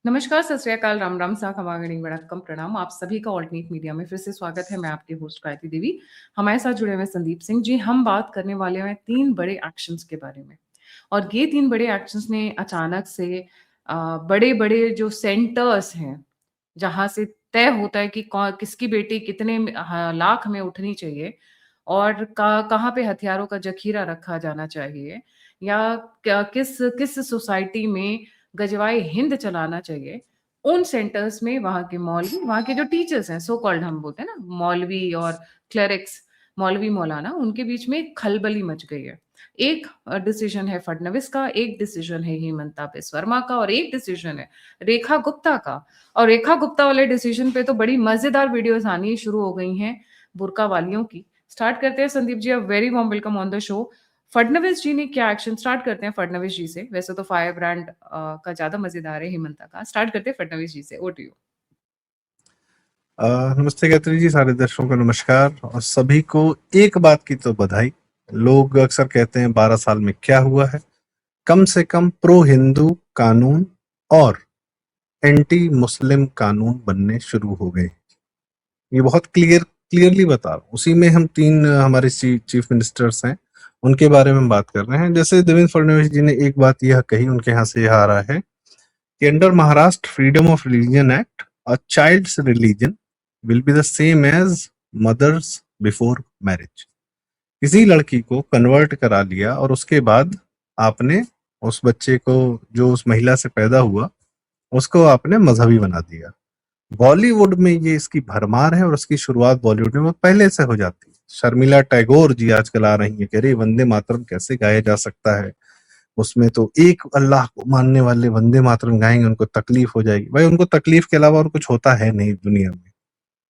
नमस्कार, सत श्री अकाल, राम राम, सा खमागणी वड़क्कम प्रणाम। आप सभी का ऑल्टरनेट मीडिया में फिर से स्वागत है। मैं आपकी होस्ट गायत्री देवी। हमारे साथ जुड़े हुए संदीप सिंह जी। हम बात करने वाले हैं 3 बड़े एक्शंस के बारे में। और ये 3 बड़े एक्शंस ने अचानक से बड़े-बड़े जो सेंटर्स हैं, जहाँ से तय होता है कि कौ किसकी बेटी कितने लाख में उठनी चाहिए और कहाँ पे हथियारों का ज़ख़ीरा रखा जाना चाहिए या क्या किस किस सोसाइटी में गजवाए हिंद चलाना चाहिए, उन सेंटर्स में वहाँ के मौलवी, वहाँ के जो टीचर्स हैं, सो कॉल्ड हम बोलते हैं ना, मौलवी और क्लेरिक्स, मौलवी मौलाना, उनके बीच में खलबली मच गई है। एक डिसीजन है फडणवीस का, एक डिसीजन है हेमंता बिस्वा शर्मा का और एक डिसीजन है रेखा गुप्ता का। और रेखा गुप्ता वाले डिसीजन पे तो बड़ी मज़ेदार वीडियोज़ आनी शुरू हो गई हैं बुर्का वालियों की। स्टार्ट करते हैं Sandeep ji, a very warm welcome on the show. Fadnavis ji ने क्या एक्शन स्टार्ट करते हैं फडणवीस जी से। वैसे तो फायर ब्रांड का ज़्यादा मज़ेदार है हेमंता का। स्टार्ट करते हैं फडणवीस जी से। Over to you. नमस्ते गायत्री जी, सारे दर्शकों को नमस्कार और सभी को एक बात की तो बधाई। लोग अक्सर कहते हैं 12 साल में क्या हुआ है। कम से कम प्रो हिंदू कानून और एंटी मुस्लिम कानून बनने शुरू हो गए। ये बहुत क्लियरली बता रहा हूँ। उसी में हम 3 हमारे चीफ मिनिस्टर्स हैं, उनके बारे में बात कर रहे हैं। जैसे देवेंद्र फडणवीस जी ने एक बात यह कही, उनके यहाँ से यह आ रहा है कि under Maharashtra freedom of religion act, a child's religion will be the same as mothers before marriage। किसी लड़की को कन्वर्ट करा लिया और उसके बाद आपने उस बच्चे को, जो उस महिला से पैदा हुआ, उसको आपने मजहबी बना दिया। बॉलीवुड में ये इसकी भरमार है और उसकी शुरुआत बॉलीवुड में बहुत पहले से हो जाती है। शर्मिला टैगोर जी आजकल आ रही है कि अरे वंदे मातरम कैसे गाया जा सकता है, उसमें तो एक अल्लाह को मानने वाले वंदे मातरम गाएंगे, उनको तकलीफ हो जाएगी। भाई उनको तकलीफ के अलावा और कुछ होता है नहीं दुनिया में।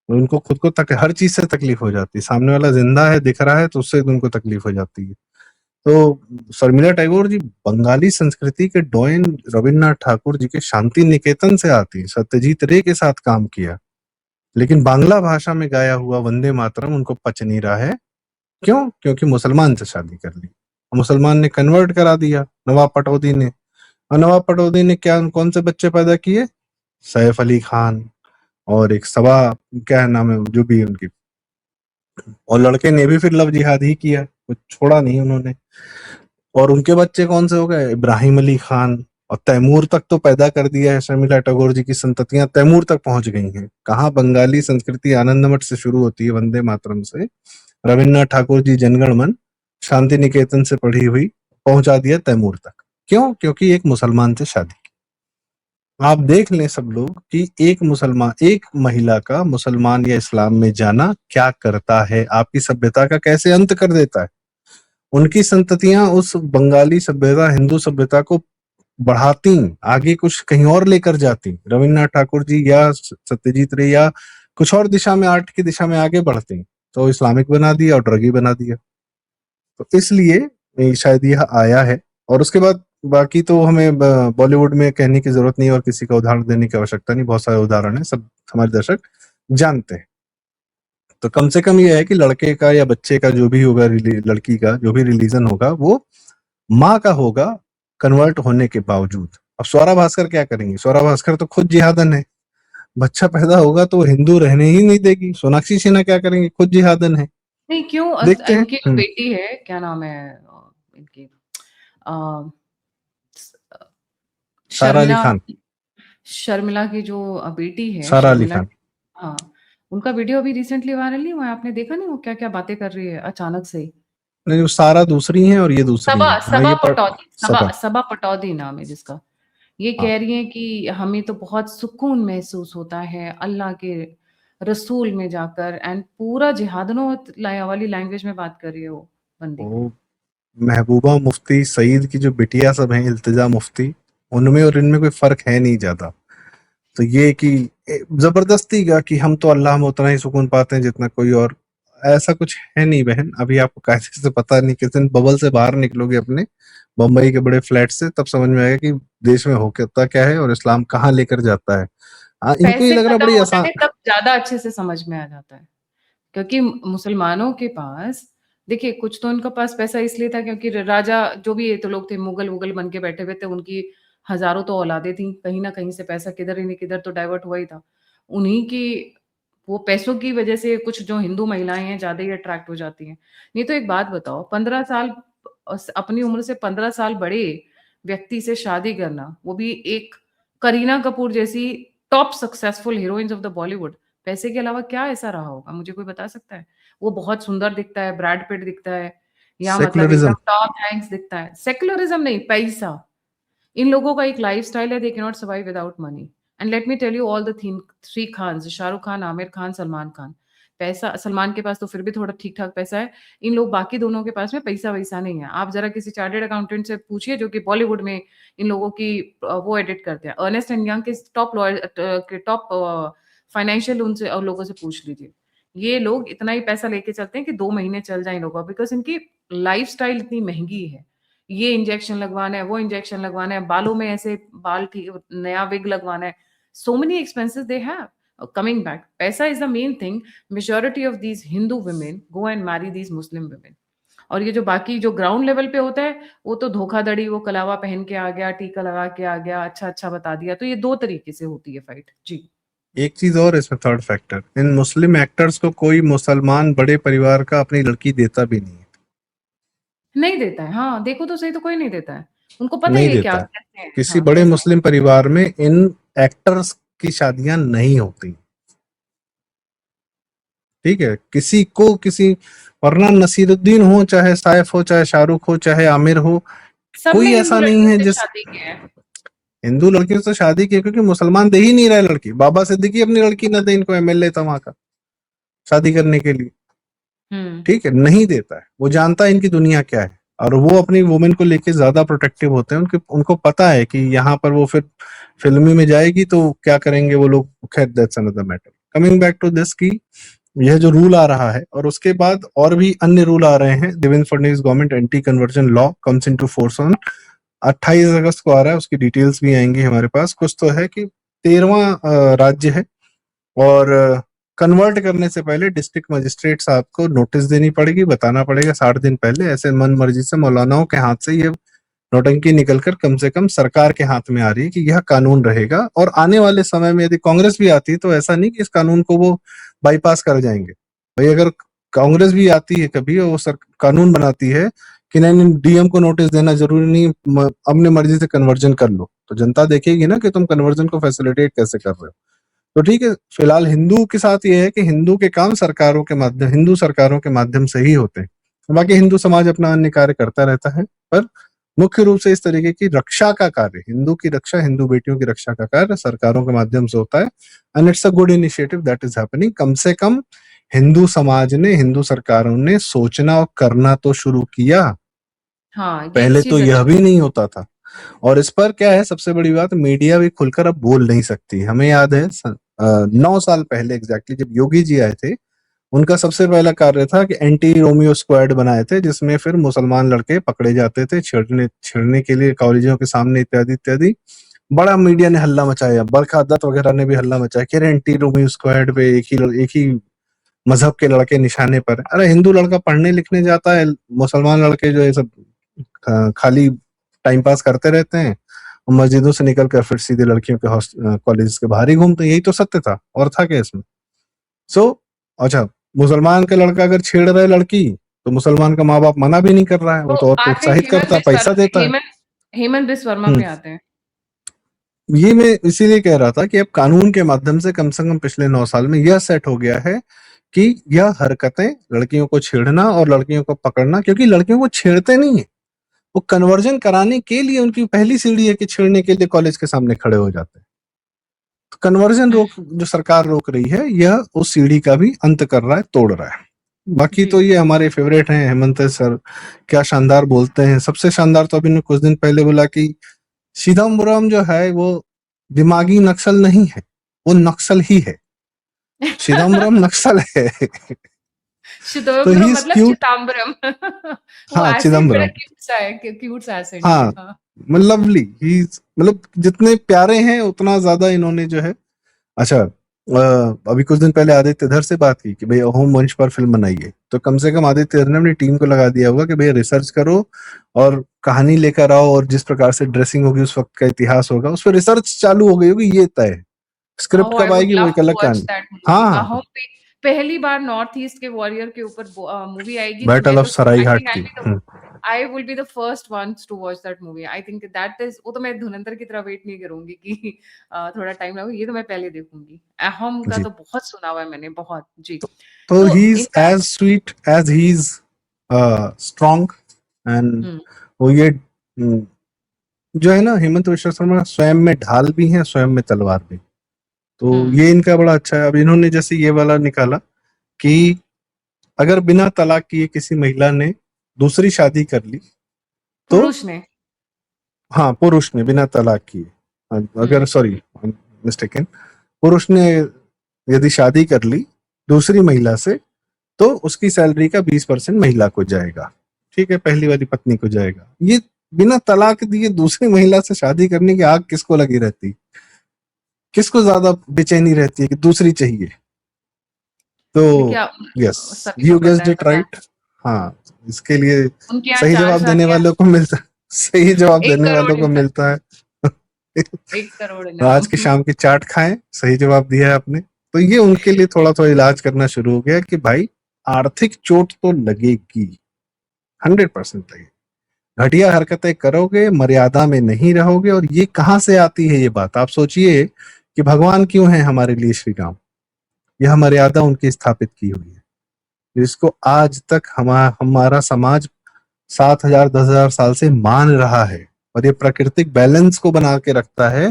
उनको खुद को हर चीज से तकलीफ हो जाती है। सामने वाला जिंदा है, दिख रहा है, तो उससे उनको तकलीफ हो जाती है। तो शर्मिला टैगोर जी बंगाली संस्कृति के डॉयन रविन्द्रनाथ ठाकुर जी के शांति निकेतन से आती है। सत्यजीत रे के साथ काम किया, लेकिन बांग्ला भाषा में गाया हुआ वंदे मातरम उनको पच नहीं रहा है। क्यों? क्योंकि मुसलमान से शादी कर ली, मुसलमान ने कन्वर्ट करा दिया नवाब पटौदी ने। और नवाब पटौदी ने क्या, कौन से बच्चे पैदा किए? सैफ अली खान और एक सबा, क्या नाम है जो भी उनकी, और लड़के ने भी फिर लव जिहाद ही किया, कुछ छोड़ा नहीं उन्होंने। और उनके बच्चे कौन से हो गए? इब्राहिम अली खान और तैमूर तक तो पैदा कर दिया है। शर्मिला टैगोर जी की संततियां तैमूर तक पहुंच गई हैं। कहाँ बंगाली संस्कृति आनंद मठ से शुरू होती है, वंदे मातरम से, रविन्द्रनाथ ठाकुर जी जनगण मन शांति निकेतन से पढ़ी हुई पहुंचा दिया तैमूर तक। क्यों? क्योंकि एक मुसलमान से शादी। आप देख लें सब लोग कि एक मुसलमान, एक महिला का मुसलमान या इस्लाम में जाना क्या करता है, आपकी सभ्यता का कैसे अंत कर देता है। उनकी संततियां उस बंगाली सभ्यता, हिंदू सभ्यता को बढ़ाती, आगे कुछ कहीं और लेकर जाती। रविन्द्रनाथ ठाकुर जी या सत्यजीत रे या कुछ और दिशा में, आर्ट की दिशा में आगे बढ़ती, तो इस्लामिक बना दिया और ड्रगी बना दिया। तो इसलिए शायद यह आया है। और उसके बाद बाकी तो हमें बॉलीवुड में कहने की जरूरत नहीं और किसी का उदाहरण देने की आवश्यकता नहीं, बहुत सारे उदाहरण है, सब हमारे दर्शक जानते हैं। तो कम से कम यह है कि लड़के का या बच्चे का जो भी होगा, लड़की का जो भी रिलीजन होगा, वो माँ का होगा कन्वर्ट होने के बावजूद। अब स्वरा भास्कर क्या करेंगी? स्वरा भास्कर तो खुद जिहादन है। बच्चा पैदा होगा तो वो हिंदू रहने ही नहीं देगी। सोनाक्षी सिन्हा क्या करेंगी? खुद जिहादन है। नहीं, क्यों देखते हैं। इनकी जो बेटी है, क्या नाम है इनकी, अ, सारा अली शर्मिला, खान, शर्मिला की जो बेटी है सारा अली शर्मिला। खान। हाँ, उनका वीडियो अभी रिसेंटली वायरल नहीं हुआ है? आपने देखा नहीं वो क्या-क्या बातें कर रही है अचानक से ही? नहीं, वो सारा दूसरी है और ये दूसरी सबा है। हाँ, सबा ये पटौदी, सबा सबा। सबा पटौदी नाम है जिसका। ये हाँ, कह रही हैं कि हमें तो बहुत सुकून महसूस होता है अल्लाह के रसूल में जाकर, एंड पूरा जिहादनो वाली लैंग्वेज में बात कर रही है वो बंदी। वो महबूबा मुफ्ती सईद की जो बिटिया सब हैं, इल्तिजा मुफ्ती, उनमें और इनमें कोई फर्क है नहीं ज्यादा। तो ये कि जबरदस्ती का कि हम तो अल्लाह में उतना ही सुकून पाते हैं जितना कोई और, ऐसा कुछ है नहीं बहन। अभी आपको कायदे से पता नहीं, किस दिन बबल से बाहर निकलोगे अपने बम्बई के बड़े फ्लैट से, तब समझ में आएगा कि देश में होता क्या है और इस्लाम कहाँ लेकर जाता है। हाँ, इनको ये पैसे लग रहा खत्म बड़ी हो आसान। जाते तब ज़्यादा अच्छे से समझ में आ जाता है। क्योंकि मुसलमानों के पास, देखिए, कुछ तो उनके पास पैसा इसलिए था क्योंकि राजा जो भी ये तो लोग थे, मुगल-वुगल बन के बैठे हुए थे, उनकी हज़ारों तो औलादें थी, कहीं न कहीं से पैसा किधर ही नहीं किधर तो डाइवर्ट हुआ ही था। उन्हीं की वो पैसों की वजह से कुछ जो हिंदू महिलाएँ हैं ज़्यादा ही अट्रैक्ट हो जाती हैं। नहीं तो एक बात बताओ 15 साल अपनी उम्र से 15 साल बड़े व्यक्ति से शादी करना, वो भी एक करीना कपूर जैसी top successful heroines of the Bollywood, पैसे के अलावा क्या ऐसा रहा होगा? मुझे कोई बता सकता है? वो बहुत सुंदर दिखता है, ब्रैड पिट दिखता है या मतलब सेकुलरिज्म। एकदम टॉम हैंक्स दिखता है। सेक्युलरिज़्म नहीं, पैसा। इन लोगों का एक लाइफ़स्टाइल है, they can not survive without money. And let me tell you all the three 3 Khans, Shahrukh Khan, Aamir Khan, Salman Khan. पैसा सलमान के पास तो फिर भी थोड़ा ठीक-ठाक पैसा है। इन लोग बाकी दोनों के पास में पैसा-वैसा नहीं है। आप ज़रा किसी चार्टर्ड अकाउंटेंट से पूछिए जो कि बॉलीवुड में इन लोगों की वो एडिट करते हैं। अर्नेस्ट एंड यंग के टॉप के टॉप फाइनेंशियल उनसे लोगों से पूछ लीजिए। ये लोग इतना ही पैसा लेके चलते हैं कि 2 महीने चल जाएँ इन लोगों का बिकॉज़ इनकी लाइफ़स्टाइल इतनी महँगी है। ये इंजेक्शन लगवाना है, वो इंजेक्शन लगवाना है, बालों में ऐसे बाल ठी नया विग लगवाना है। So many expenses they have. Coming back, paisa is the main thing. Majority of these Hindu women go and marry these Muslim women. और ये जो बाकी जो ग्राउंड लेवल पे होता है, वो तो धोखाधड़ी, वो कलावा पहन के आ गया, टीका लगा के आ गया, अच्छा-अच्छा बता दिया। तो ये 2 तरीके से होती है फाइट। जी। एक चीज और इसमें थर्ड फैक्टर, इन मुस्लिम एक्टर्स को कोई मुसलमान बड़े परिवार का अपनी लड़की देता भी नहीं है। नहीं देता है। हाँ, देखो तो सही तो कोई नहीं देता है। उनको पता ही नहीं है क्या देता है। कैसे हैं। किसी हाँ, बड़े कैसे हैं। मुस्लिम परिवार में इन एक्टर्स की शादियां नहीं होती। ठीक है, किसी को किसी, वरना नसीरुद्दीन हो, चाहे साइफ हो, चाहे शाहरुख हो, चाहे आमिर हो, सबने कोई हिंदू ऐसा नहीं लड़कियों है से जिस शादी की है। हिंदू लड़कियों से शादी की, क्योंकि मुसलमान दे ही नहीं रहा है लड़की। बाबा सिद्दीकी अपनी लड़की न दे इनको, एमएलए था वहां का, शादी करने के लिए। हुँ। ठीक है, नहीं देता है। वो जानता है इनकी दुनिया क्या है, और वो अपनी वुमेन को लेके ज्यादा प्रोटेक्टिव होते हैं। उनके उनको पता है कि यहाँ पर वो फिर फिल्मी में जाएगी तो क्या करेंगे वो लोग। खैर, that's another matter. Coming back to this की यह जो रूल आ रहा है, और उसके बाद और भी अन्य रूल आ रहे हैं। Devendra Fadnavis government anti conversion law comes into force on 28 अगस्त को आ रहा है। उसकी डिटेल्स भी आएंगी हमारे पास। कुछ तो है कि 13वां राज्य है, और कन्वर्ट करने से पहले डिस्ट्रिक्ट मजिस्ट्रेट साहब को नोटिस देनी पड़ेगी, बताना पड़ेगा 60 दिन पहले। ऐसे मन मर्जी से मौलानाओं के हाथ से ये नौटंकी निकलकर कम से कम सरकार के हाथ में आ रही है कि यह कानून रहेगा। और आने वाले समय में यदि कांग्रेस भी आती है तो ऐसा नहीं कि इस कानून को वो बाईपास कर जाएंगे। भाई, अगर कांग्रेस भी आती है कभी और वो कानून बनाती है कि नहीं नहीं, डीएम को नोटिस देना जरूरी नहीं, अपने मर्जी से कन्वर्जन कर लो, तो जनता देखेगी ना कि तुम कन्वर्जन को फैसिलिटेट कैसे कर रहे हो। तो ठीक है, फिलहाल हिंदू के साथ ये है कि हिंदू के काम सरकारों के माध्यम हिंदू सरकारों के माध्यम से ही होते हैं। बाकी हिंदू समाज अपना अन्य कार्य करता रहता है, पर मुख्य रूप से इस तरीके की रक्षा का कार्य, हिंदू की रक्षा, हिंदू बेटियों की रक्षा का कार्य सरकारों के माध्यम से होता है। And it's a good initiative that is happening. कम से कम हिंदू समाज ने, हिंदू सरकारों ने सोचना और करना तो शुरू किया। हाँ, ये एक पहले तो चीज़ यह अच्छी भी है। नहीं होता था। और इस पर क्या है, सबसे बड़ी बात, मीडिया भी खुलकर अब बोल नहीं सकती। हमें याद है 9 साल पहले एग्जैक्टली जब योगी जी आए थे, उनका सबसे पहला कार्य था कि एंटी रोमियो स्क्वाड बनाए थे, जिसमें फिर मुसलमान लड़के पकड़े जाते थे छेड़ने छेड़ने के लिए कॉलेजों के सामने, इत्यादि इत्यादि। बड़ा मीडिया ने हल्ला मचाया, बरखा दत्त वगैरह ने भी हल्ला मचाया कि अरे एंटी रोमियो स्क्वाड पे एक ही मजहब के लड़के निशाने पर। अरे हिंदू लड़का पढ़ने लिखने जाता है, मुसलमान लड़के जो है सब खाली टाइम पास करते रहते हैं, और मस्जिदों से निकलकर फिर सीधे लड़कियों के कॉलेज के बाहर ही घूमते हैं। यही तो सत्य था, और था क्या इसमें। सो अच्छा, मुसलमान का लड़का अगर छेड़ रहा है लड़की, तो मुसलमान का माँ बाप मना भी नहीं कर रहा है, तो वो तो और आते प्रोत्साहित करता है, पैसा देता है। हेमंत बिस्व शर्मा हम्म, पे आते हैं। ये मैं इसीलिए कह रहा था कि अब कानून के माध्यम से कम पिछले 9 साल में यह सेट हो गया है कि यह हरकतें, लड़कियों को छेड़ना और लड़कियों को पकड़ना, क्योंकि लड़कियों को छेड़ते नहीं है, वो कन्वर्जन कराने के लिए उनकी पहली सीढ़ी है कि छेड़ने के लिए कॉलेज के सामने खड़े हो जाते हैं। तो कन्वर्जन रोक जो सरकार रोक रही है, यह उस सीढ़ी का भी अंत कर रहा है, तोड़ रहा है। बाकी जी। तो ये हमारे फेवरेट हैं हेमंत सर, क्या शानदार बोलते हैं। सबसे शानदार तो अभी ने कुछ दिन पहले बोला कि चिदम्बरम जो है वो दिमागी नक्सल नहीं है, वो नक्सल ही है। चिदम्बरम नक्सल है। तो ही चिदम्बरम इज मतलब क्यूट। चिदम्बरम। वो हाँ, एसेंट बड़ा चिदम्बरम। क्यूट सा है, क्यूट सा एसेंट है। हाँ, हाँ। लवली ही, मतलब जितने प्यारे हैं उतना ज्यादा इन्होंने जो है। अच्छा, अभी कुछ दिन पहले आदित्य धर से बात की कि भाई होम वंश पर फिल्म बनाइए, तो कम से कम आदित्य धर ने अपनी टीम को लगा दिया होगा कि भैया रिसर्च करो और कहानी लेकर आओ, और जिस प्रकार से ड्रेसिंग होगी, उस वक्त का इतिहास होगा, उस पर रिसर्च चालू हो गई होगी, ये तय है। स्क्रिप्ट ओह, आई कब वुड आएगी वो लव एक टू अलग वॉच कहानी। That movie. हाँ, अहोम पे पहली बार नॉर्थ ईस्ट के वॉरियर के ऊपर मूवी आएगी, तो बैटल मैं ऑफ तो सराई आई घाट थिंक की। I will be the first ones to watch that movie. I think that is, वो तो मैं धुरंधर की तरह वेट नहीं करूंगी कि थोड़ा टाइम लगेगा, ये तो मैं पहले देखूंगी। अहोम का जी। तो बहुत सुना हुआ है मैंने, बहुत जी। तो तो ही इज इनका as sweet as he is strong. And hmm वो ये जो है ना, हेमंत विश्व शर्मा स्वयं में ढाल भी है, स्वयं में तलवार भी। तो हम्म ये इनका बड़ा अच्छा है। अब इन्होंने जैसे ये वाला निकाला कि अगर बिना तलाक किए किसी महिला ने दूसरी शादी कर ली, तो पुरुष ने। हाँ, पुरुष ने बिना तलाक किए, अगर, हम्म सॉरी, मिस्टेकन, पुरुष ने यदि शादी कर ली दूसरी महिला से, तो उसकी सैलरी का 20% महिला को जाएगा। ठीक है, पहली वाली पत्नी को जाएगा। ये बिना तलाक दिए दूसरी महिला से शादी करने की आग किसको लगी रहती, किसको ज्यादा बेचैनी रहती है कि दूसरी चाहिए। तो देखिए यस, सभी को यू पता गेस्ड है, इट राइट। हाँ, इसके लिए उनके यहाँ सही चार जवाब देने शादियां। वालों को मिलता सही जवाब एक देने वालों करोड़ को इनाम। मिलता है। 1 करोड़ आज इनाम। की शाम की चाट खाएं, सही जवाब दिया है आपने। तो ये उनके लिए थोड़ा थोड़ा इलाज करना शुरू हो गया कि भाई आर्थिक चोट तो लगेगी, 100% लगेगी। घटिया हरकतें करोगे, मर्यादा में नहीं रहोगे। और ये कहाँ से आती है ये बात, आप सोचिए कि भगवान क्यों है हमारे लिए श्री राम। यह मर्यादा उनकी स्थापित की हुई है, जिसको आज तक हमारा समाज 7,000 10,000 साल से मान रहा है। और ये प्राकृतिक बैलेंस को बना के रखता है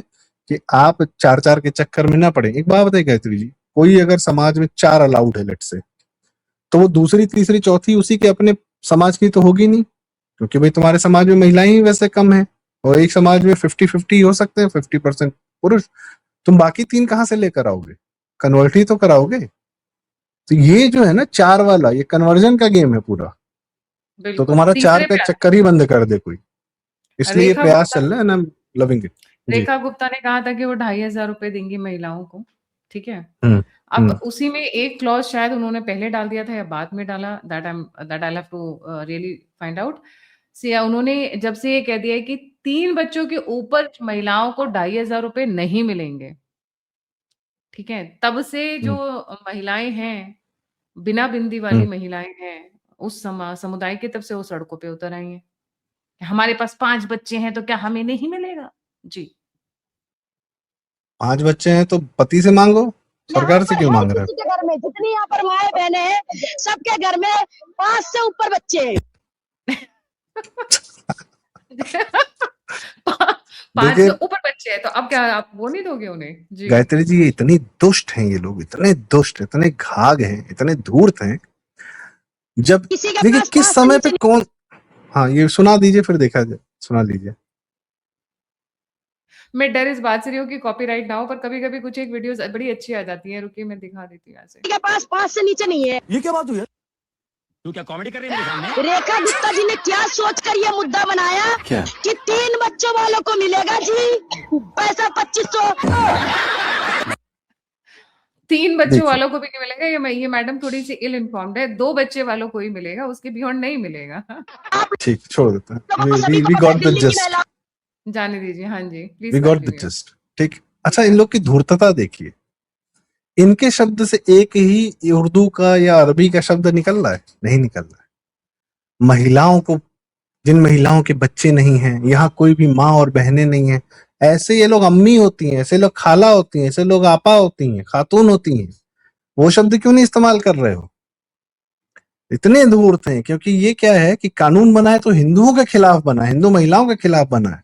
कि आप चार चार के चक्कर में ना पड़े। एक बात बताइए गायत्री जी, कोई अगर समाज में 4 अलाउड है लेट से, तो वो दूसरी तीसरी चौथी उसी के अपने समाज की तो होगी नहीं, क्योंकि भाई तुम्हारे समाज में महिलाएं ही वैसे कम है। और एक समाज में 50-50 हो सकते हैं, 50% पुरुष। तुम बाकी 3 कहाँ से लेकर आओगे, कन्वर्ट ही तो कराओगे। तो ये जो है ना 4 वाला, ये कन्वर्जन का गेम है पूरा। तो बिल्कुल, तुम्हारा 4 तीसरे का पे आते चक्कर ही बंद कर दे कोई, हैं। इसलिए ये प्रयास चल रहा है, ना, लविंग इट। जी। रेखा गुप्ता ने कहा था कि वो 2,500 रुपए देंगी महिलाओं को। ठीक है। हम्म। अब हम्म। उसी में एक क्लॉज शायद उन्होंने पहले डाल दिया था या बाद में डाला, that I have to really find out. से उन्होंने जब से ये कह दिया है कि 3 बच्चों के ऊपर महिलाओं को 2,500 रुपए नहीं मिलेंगे। ठीक है, तब से जो हम्म। महिलाएं हैं, बिना बिंदी वाली हम्म। महिलाएं हैं, उस समुदाय की, तब से वो सड़कों पे उतर आई हैं। हमारे पास 5 बच्चे हैं तो क्या हमें नहीं मिलेगा? जी। 5 बच्चे हैं तो पति से मांगो, यहाँ सरकार से पर क्यों हर मांग रहे किसी के घर में, जितनी यहाँ पर माए बहने हैं, सबके घर में 5 से ऊपर बच्चे हैं। पा- हो। 5 से देखिए ऊपर बच्चे हैं तो अब क्या आप वो नहीं दोगे उन्हें? जी। गायत्री जी, ये इतनी दुष्ट हैं, ये लोग इतने दुष्ट, इतने घाघ हैं, इतने धूर्त हैं। जब किसी के देखिए पास किस 5 से समय पे नीचे कौन, हाँ, ये सुना दीजिए फिर देखा जाए, सुना लीजिए। मैं डर इस बात से रही हूँ कि कॉपीराइट ना हो, पर कभी-कभी कुछ एक वीडियोज़ बड़ी अच्छी आ जाती हैं। रुकिए मैं दिखा देती हूँ ऐसे। के पास 5 से नीचे नहीं है। ये क्या बात हुई है? तू क्या कॉमेडी कर रही है मेरे सामने? रेखा गुप्ता जी ने क्या सोचकर ये मुद्दा बनाया क्या? कि 3 बच्चों वालों को मिलेगा जी पैसा 2500। 3 बच्चों देखिए, वालों को भी नहीं मिलेगा, ये मैडम थोड़ी-सी इल इन्फॉर्म्ड है। 2 बच्चे वालों को ही मिलेगा, उसके बियॉन्ड नहीं मिलेगा। आप ठीक, छोड़ देते हैं, लोगों को सभी को वी पता है गॉट द दिल्ली की जस्ट, महिला। जाने दीजिए। हाँ जी, we please got the continue. Just. ठीक। ठीक अच्छा, इन है। लोग की धूर्तता देखिए, इनके शब्द से एक ही उर्दू का या अरबी का शब्द निकल रहा है, नहीं निकल रहा है। महिलाओं को, जिन महिलाओं के बच्चे नहीं हैं, यहाँ कोई भी माँ और बहनें नहीं हैं, ऐसे ये लोग अम्मी होती हैं, ऐसे लोग खाला होती हैं, ऐसे लोग आपा होती हैं, खातून होती हैं, वो शब्द क्यों नहीं इस्तेमाल कर रहे हो? इतने धूर्त हैं, क्योंकि ये क्या है कि कानून बना है तो हिंदुओं के खिलाफ बना है, हिंदू महिलाओं के खिलाफ बना है,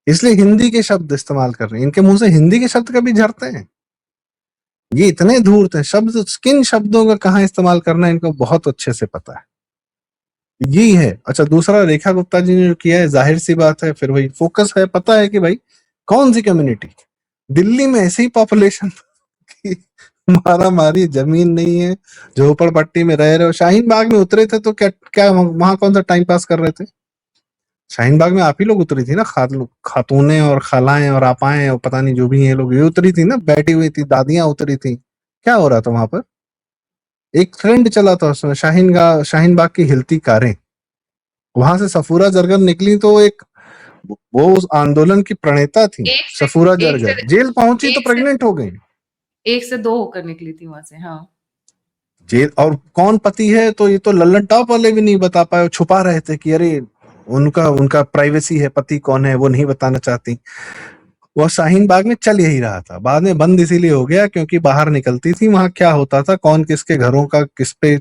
इसलिए हिंदी के शब्द इस्तेमाल कर रहे हैं। इनके मुंह से हिंदी के शब्द कभी झड़ते हैं? ये इतने धूर्त हैं, शब्द, किन शब्दों का कहाँ इस्तेमाल करना है इनको बहुत अच्छे से पता है। यही है। अच्छा, दूसरा, रेखा गुप्ता जी ने जो किया है, जाहिर सी बात है, फिर वही फोकस है, पता है कि भाई कौन सी कम्युनिटी, दिल्ली में ऐसी पॉपुलेशन की मारा मारी, जमीन नहीं है, झोपड़पट्टी में रह रहे हो। शाहीन बाग में उतरे थे तो क्या क्या वहां कौन सा टाइम पास कर रहे थे? शाहीन बाग में आप ही लोग उतरी थी ना, खातूनें और खालाएं और आपाएं और पता नहीं जो भी हैं लोग, ये उतरी थी ना, बैठी हुई थी, दादियां उतरी थी। क्या हो रहा था वहां पर? एक ट्रेंड चला था उसमें, शाहीन बाग की हिलती कारें। वहां से सफूरा जरगर निकली तो एक, वो उस आंदोलन की प्रणेता थी एक से सफूरा एक से जरगर, जेल पहुंची तो एक से प्रेग्नेंट हो गई। एक से दो होकर निकली थी वहां से। हाँ, जेल, और कौन पति है तो ये तो लल्लन टॉप वाले भी नहीं बता पाए, छुपा रहे थे कि अरे उनका उनका प्राइवेसी है, पति कौन है वो नहीं बताना चाहती। वो शाहीन बाग में चल यही रहा था, बाद में बंद इसीलिए हो गया क्योंकि बाहर निकलती थी, वहां क्या होता था, कौन किसके घरों का किस पे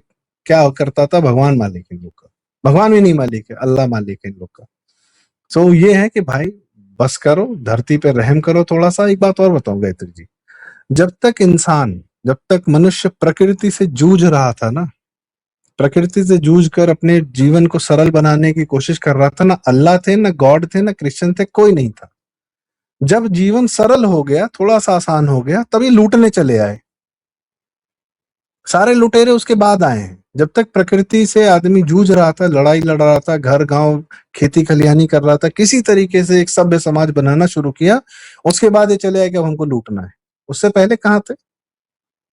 क्या करता था, भगवान मालिक इन लोग का। भगवान भी नहीं मालिक है, अल्लाह मालिक है इन लोग का। तो ये है कि भाई बस करो, धरती पे रहम करो थोड़ा सा। एक बात और बताऊं गायत्री जी, जब तक मनुष्य प्रकृति से जूझ रहा था ना, प्रकृति से जूझ कर अपने जीवन को सरल बनाने की कोशिश कर रहा था, ना अल्लाह थे, ना गॉड थे, ना क्रिश्चियन थे, कोई नहीं था। जब जीवन सरल हो गया, थोड़ा सा आसान हो गया, तभी लूटने चले आए। सारे लुटेरे उसके बाद आए हैं। जब तक प्रकृति से आदमी जूझ रहा था, लड़ाई लड़ रहा था, घर गांव खेती खलिहानी कर रहा था, किसी तरीके से एक सभ्य समाज बनाना शुरू किया, उसके बाद ये चले आए कि अब हमको लूटना है। उससे पहले कहाँ थे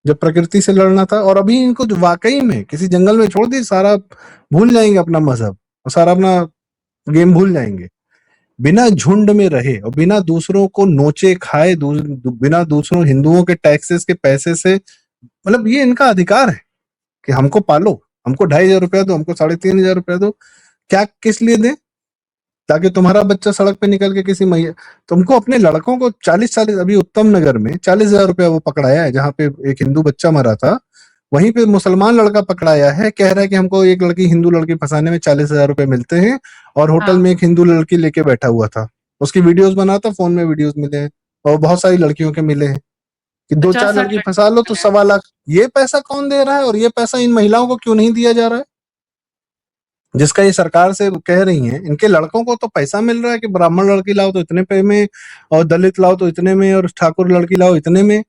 जब प्रकृति से लड़ना था? और अभी इनको जो वाकई में किसी जंगल में छोड़ दिए, सारा भूल जाएंगे अपना मजहब और सारा अपना गेम भूल जाएंगे। बिना झुंड में रहे और बिना दूसरों को नोचे खाए, बिना दूसरों हिंदुओं के टैक्सेस के पैसे से, मतलब ये इनका अधिकार है कि हमको पालो, हमको 2,500 रुपया दो, हमको 3,500 रुपया दो। क्या किस लिए दें? ताकि तुम्हारा बच्चा सड़क पे निकल के किसी मैया, तुमको अपने लड़कों को 40-40, अभी उत्तम नगर में 40,000 रुपया वो पकड़ाया है, जहाँ पे एक हिंदू बच्चा मरा था, वहीं पे मुसलमान लड़का पकड़ाया है, कह रहा है कि हमको एक लड़की हिंदू लड़की फंसाने में 40,000 रुपए मिलते हैं, और होटल हाँ। में एक हिंदू लड़की लेके बैठा हुआ था, उसकी वीडियोस बनाता, फोन में वीडियोस मिले हैं, और बहुत सारी लड़कियों के मिले हैं कि दो चार 50-60 लड़की लड़के फंसा लो तो मिले हैं। 1.25 लाख। ये पैसा कौन दे रहा है? और ये पैसा इन महिलाओं को क्यों नहीं दिया जा रहा है, जिसका ये सरकार से कह रही हैं? इनके लड़कों को तो पैसा मिल रहा है कि ब्राह्मण लड़की लाओ तो इतने पे में, और दलित लाओ तो इतने में, और ठाकुर लड़की लाओ इतने में।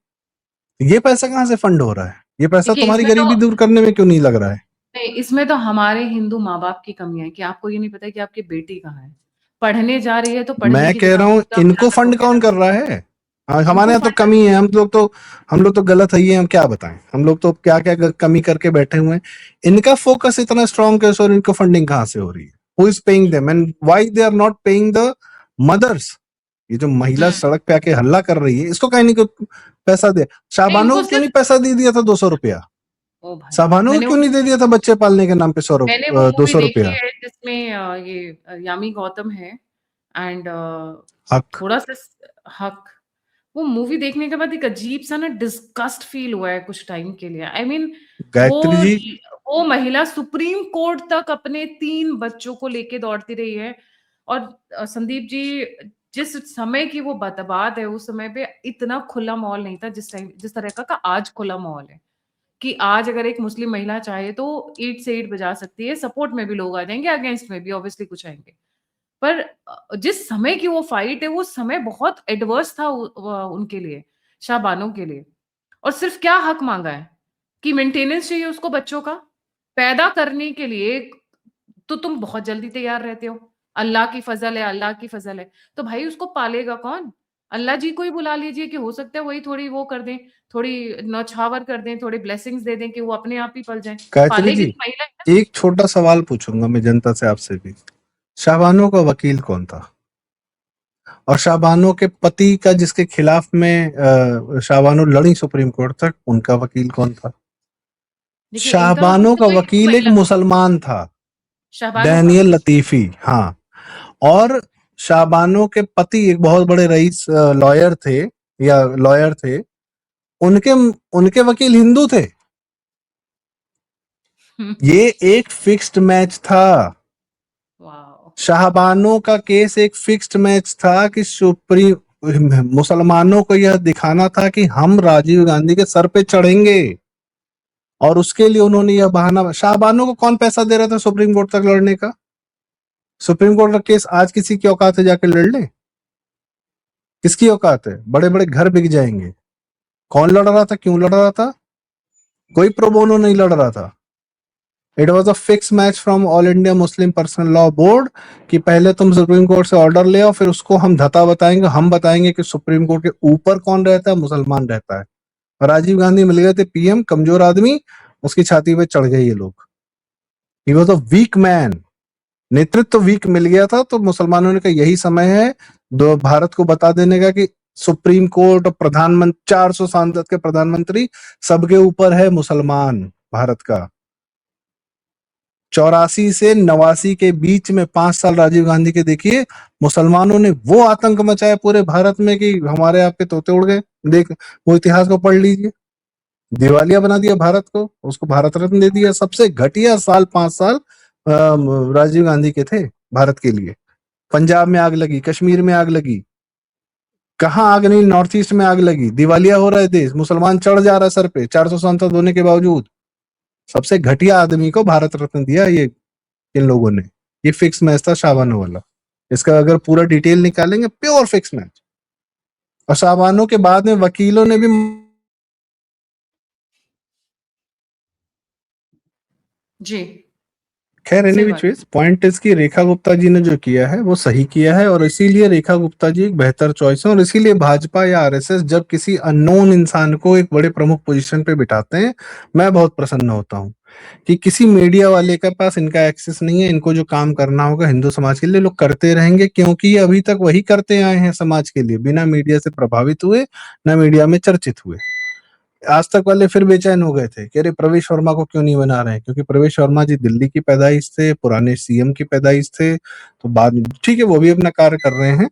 ये पैसा कहाँ से फंड हो रहा है? ये पैसा देखिए, तुम्हारी गरीबी दूर करने में क्यों नहीं लग रहा है? इसमें तो हमारे हिंदू माँ बाप की कमी है कि आपको ये नहीं पता कि आपकी बेटी कहाँ है। पढ़ने जा रही है तो पढ़ने मैं की कह रहा किताबें हूँ, पूरा इनको पूरा फंड करोगे कौन ना। कर रहा है? हमारे इनको यहाँ तो फंड कमी है, हम लोग तो गलत है, ये हम क्या बताएं, हम लोग तो क्या क्या कमी करके बैठे हुए हैं। इनका फोकस इतना स्ट्रांग कैसे, और इनको फंडिंग कहाँ से हो रही है? Who is paying them and why they are not paying the mothers? ये जो महिला हम्म, सड़क पे आके हल्ला कर रही है, इसको कहीं नहीं को पैसा दे। नहीं, शाहबानो इनको को क्यों सिर्फ नहीं पैसा दे दिया था 200 रुपया? ओ भाई, शाहबानो को मैंने क्यों वो नहीं दे दिया था बच्चे पालने के नाम पे मैंने वो दो मूवी सौ देखी रुपया है जिसमें ये यामी गौतम है एंड हक। थोड़ा सा हक। वो मूवी देखने के बाद एक अजीब सा ना डिस्गस्ट फील हुआ है कुछ टाइम के लिए। आई मीन वो गायत्री जी, वो महिला सुप्रीम कोर्ट तक अपने 3 बच्चों को लेके दौड़ती रही है। और संदीप जी, जिस समय की वो बात है, उस समय पे इतना खुला माहौल नहीं था जिस तरह का आज खुला माहौल है। कि आज अगर एक मुस्लिम महिला चाहे तो ईंट से ईंट बजा सकती है, सपोर्ट में भी लोग आ जाएंगे, अगेंस्ट में भी ऑब्वियसली कुछ आएंगे। पर जिस समय की वो फाइट है, वो समय बहुत एडवर्स था उनके लिए, शाहबानो के लिए। और सिर्फ क्या हक मांगा है कि मेंटेनेंस चाहिए उसको बच्चों का पैदा करने के लिए, तो तुम बहुत जल्दी तैयार रहते हो। अल्लाह की फजल है, अल्लाह की फजल है। तो भाई उसको पालेगा कौन? अल्लाह जी को ही बुला लीजिए कि हो सकता है वही थोड़ी वो कर दें, थोड़ी नौछावर कर दें, थोड़ी ब्लेसिंग्स दे दें कि वो अपने आप ही पल जाए। गायत्री पालेगी जी, तो महिला है ना। एक छोटा सवाल पूछूंगा मैं जनता से, आपसे भी। शाहबानो का वकील कौन था? और शाहबानो के पति का जिसके खिलाफ में शाहबानो लड़ी सुप्रीम कोर्ट तक, उनका वकील कौन था? देखिए, इनका वकील शाहबानो तो का कोई हिंदू वकील एक महिला था, मुसलमान था, शाहबानो का। डैनियल लतीफी। हाँ, और शाहबानो के पति एक बहुत बड़े रईस लॉयर थे, या लॉयर थे, उनके उनके वकील हिंदू थे। ये एक फिक्स्ड मैच था। वाह। शाहबानो का केस एक फिक्स्ड मैच था कि सुप्रीम मुसलमानों को यह दिखाना था कि हम राजीव गांधी के सर पे चढ़ेंगे, और उसके लिए उन्होंने यह बहाना। शाहबानो को कौन पैसा दे रहा था सुप्रीम कोर्ट तक लड़ने का? सुप्रीम कोर्ट का केस आज किसी की औकात है जाकर लड़ ले? किसकी औकात है? बड़े बड़े घर बिक जाएंगे। कौन लड़ रहा था, क्यों लड़ रहा था? कोई प्रो बोनो नहीं लड़ रहा था। It was a fix match from all India Muslim personal law board कि पहले तुम सुप्रीम कोर्ट से ऑर्डर ले आओ, फिर उसको हम धता बताएंगे, हम बताएंगे कि सुप्रीम कोर्ट के ऊपर कौन रहता है, मुसलमान रहता है। राजीव गांधी मिल गए थे पीएम, कमजोर आदमी, उसकी छाती पे चढ़ गए ये लोग। He was a weak man, नेतृत्व तो वीक मिल गया था, तो मुसलमानों ने कहा यही समय है दो भारत को बता देने का कि सुप्रीम कोर्ट और प्रधानमंत्री, 400 सांसद के प्रधानमंत्री, सबके ऊपर है मुसलमान भारत का। 84 से 89 के बीच में 5 साल राजीव गांधी के देखिए, मुसलमानों ने वो आतंक मचाया पूरे भारत में कि हमारे आपके तोते उड़ गए। देख, वो इतिहास को पढ़ लीजिए, दिवालिया बना दिया भारत को, उसको भारत रत्न दे दिया। सबसे घटिया साल 5 साल राजीव गांधी के थे भारत के लिए। पंजाब में आग लगी, कश्मीर में आग लगी, कहाँ आग नहीं, नॉर्थ ईस्ट में आग लगी, दिवालिया हो रहा है देश, मुसलमान चढ़ जा रहा है सर पे, 400 सांसद होने के बावजूद। सबसे घटिया आदमी को भारत रत्न दिया ये इन लोगों ने। ये फिक्स मैच था शाबानो वाला, इसका अगर पूरा डिटेल निकालेंगे, प्योर फिक्स मैच। और शाबानो के बाद में वकीलों ने भी जी, खैर सही एनी बात। विच पॉइंट इज कि रेखा गुप्ता जी ने जो किया है वो सही किया है, और इसीलिए रेखा गुप्ता जी एक बेहतर चॉइस है। और इसीलिए भाजपा या आरएसएस जब किसी अननोन इंसान को एक बड़े प्रमुख पोजीशन पे बिठाते हैं, मैं बहुत प्रसन्न होता हूँ कि किसी मीडिया वाले के पास इनका एक्सेस नहीं है। इनको जो काम करना होगा हिंदू समाज के लिए, लोग करते रहेंगे, क्योंकि ये अभी तक वही करते आए हैं समाज के लिए, बिना मीडिया से प्रभावित हुए, ना मीडिया में चर्चित हुए। आज तक वाले फिर बेचैन हो गए थे कि अरे प्रवेश वर्मा को क्यों नहीं बना रहे हैं, क्योंकि प्रवेश वर्मा जी दिल्ली की पैदाइश थे, पुराने सीएम की पैदाइश थे, तो बाद में ठीक है वो भी अपना कार्य कर रहे हैं,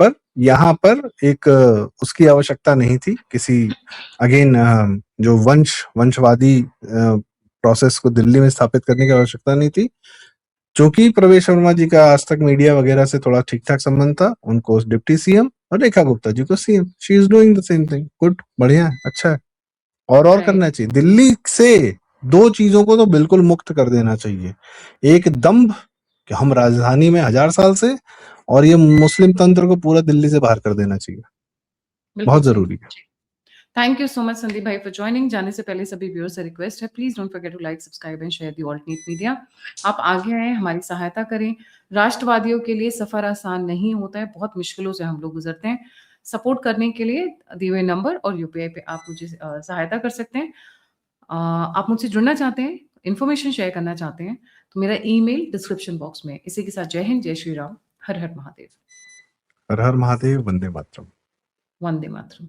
पर यहाँ पर एक उसकी आवश्यकता नहीं थी किसी, अगेन जो वंशवादी प्रोसेस को दिल्ली में स्थापित करने की आवश्यकता नहीं थी। चूंकि प्रवेश वर्मा जी का आज तक मीडिया वगैरह से थोड़ा ठीक ठाक संबंध था, उनको डिप्टी सीएम, और रेखा गुप्ता जी को CM. She is doing the same thing, good, बढ़िया है, अच्छा है। और राइट। करना चाहिए। दिल्ली से दो चीजों को तो बिल्कुल मुक्त कर देना चाहिए, एक दंभ कि हम राजधानी में 1000 साल से, और ये मुस्लिम तंत्र को पूरा दिल्ली से बाहर कर देना चाहिए, बिल्कुल बहुत सही। जरूरी है। जी। Thank you so much Sandeep भाई फॉर ज्वाइनिंग। जाने से पहले सभी व्यूअर्स से रिक्वेस्ट है, please don't forget to like, subscribe and share the alternate media. आप आगे आए, हमारी सहायता करें। राष्ट्रवादियों के लिए सफर आसान नहीं होता है, बहुत मुश्किलों से हम लोग गुजरते हैं। सपोर्ट करने के लिए दिए हुए नंबर और यूपीआई पे आप मुझे सहायता कर सकते हैं। आप मुझसे जुड़ना चाहते हैं, इन्फॉर्मेशन शेयर करना चाहते हैं, तो मेरा ईमेल डिस्क्रिप्शन बॉक्स में। इसी के साथ जय हिंद, जय श्री राम, हर हर महादेव, हर हर महादेव, वंदे मातरम। वंदे मातरम।